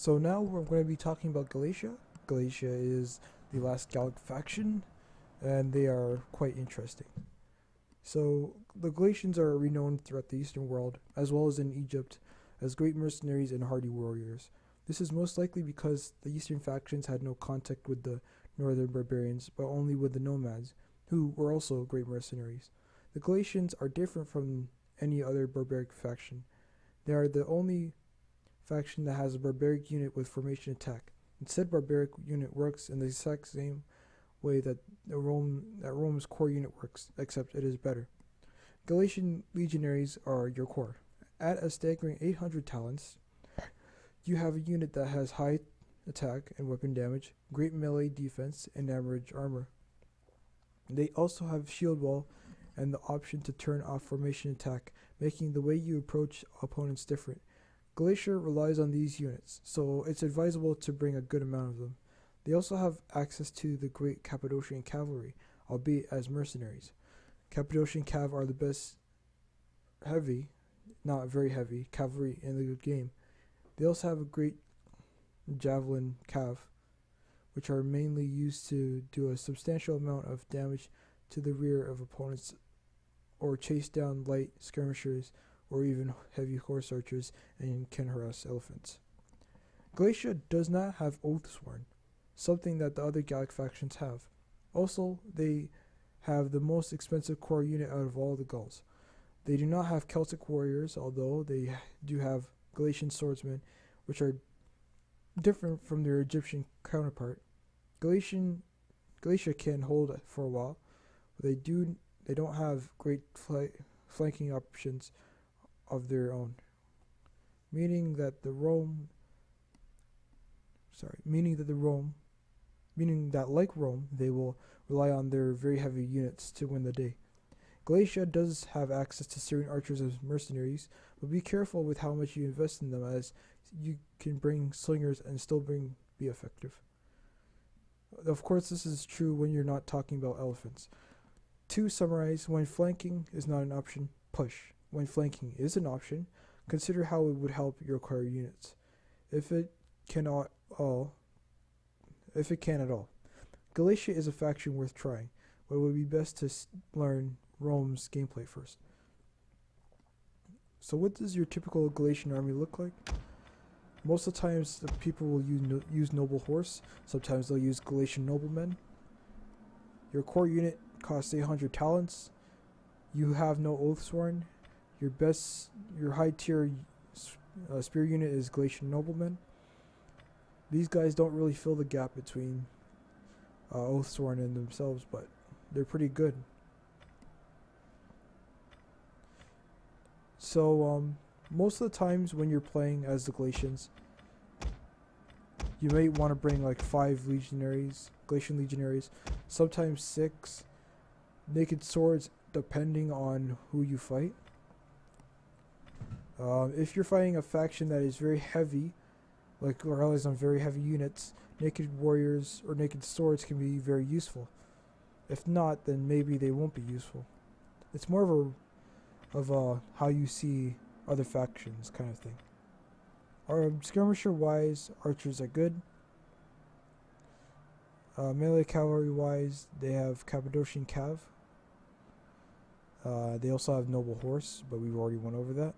So now we're going to be talking about Galatia. Galatia is the last Gallic faction, and they are quite interesting. So the Galatians are renowned throughout the Eastern world, as well as in Egypt, as great mercenaries and hardy warriors. This is most likely because the Eastern factions had no contact with the Northern barbarians, but only with the nomads, who were also great mercenaries. The Galatians are different from any other barbaric faction. They are the only faction that has a barbaric unit with formation attack. Instead, barbaric unit works in the exact same way that Rome's core unit works, except it is better. Galatian legionaries are your core. At a staggering 800 talents, you have a unit that has high attack and weapon damage, great melee defense, and average armor. They also have shield wall and the option to turn off formation attack, making the way you approach opponents different. Galatia relies on these units, so it's advisable to bring a good amount of them. They also have access to the great Cappadocian cavalry, albeit as mercenaries. Cappadocian cav are the best heavy, not very heavy, cavalry in the game. They also have a great javelin cav, which are mainly used to do a substantial amount of damage to the rear of opponents or chase down light skirmishers or even heavy horse archers and can harass elephants. Galatia does not have Oathsworn, something that the other Gallic factions have. Also, they have the most expensive core unit out of all the Gauls. They do not have Celtic warriors, although they do have Galatian swordsmen, which are different from their Egyptian counterpart. Galatia can hold for a while, but they don't have great flanking options of their own, meaning that like Rome, they will rely on their very heavy units to win the day. Galatia does have access to certain archers as mercenaries, but be careful with how much you invest in them, as you can bring slingers and still be effective. Of course, this is true when you're not talking about elephants. To summarize, when flanking is not an option, push. When flanking is an option, consider how it would help your core units, if it can at all. Galatia is a faction worth trying, but it would be best to learn Rome's gameplay first. So what does your typical Galatian army look like? Most of the times the people will use noble horse, sometimes they'll use Galatian noblemen. Your core unit costs 800 talents. You have no Oathsworn. Your high tier spear unit is Galatian noblemen. These guys don't really fill the gap between Oathsworn and themselves, but they're pretty good. So most of the times when you're playing as the Galatians, you may want to bring like 5 Galatian legionaries, sometimes 6 naked swords, depending on who you fight. If you're fighting a faction that is very heavy, like relies on very heavy units, naked warriors or naked swords can be very useful. If not, then maybe they won't be useful. It's more of a how you see other factions kind of thing. Skirmisher wise, archers are good. Melee cavalry wise, they have Cappadocian cav. They also have noble horse, but we've already went over that.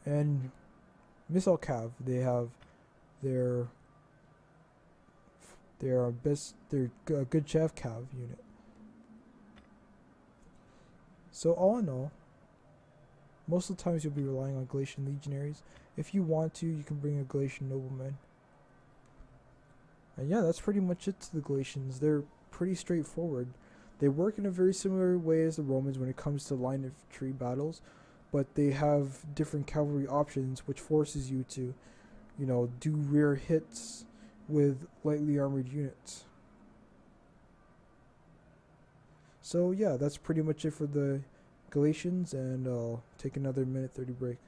And missile cav, they have their good chav cav unit. So all in all, most of the times you'll be relying on Galatian legionaries. If you want to, you can bring a Galatian nobleman. And yeah, that's pretty much it to the Galatians. They're pretty straightforward. They work in a very similar way as the Romans when it comes to line infantry battles, but they have different cavalry options, which forces you to, do rear hits with lightly armored units. So yeah, that's pretty much it for the Galatians, and I'll take another minute 30 break.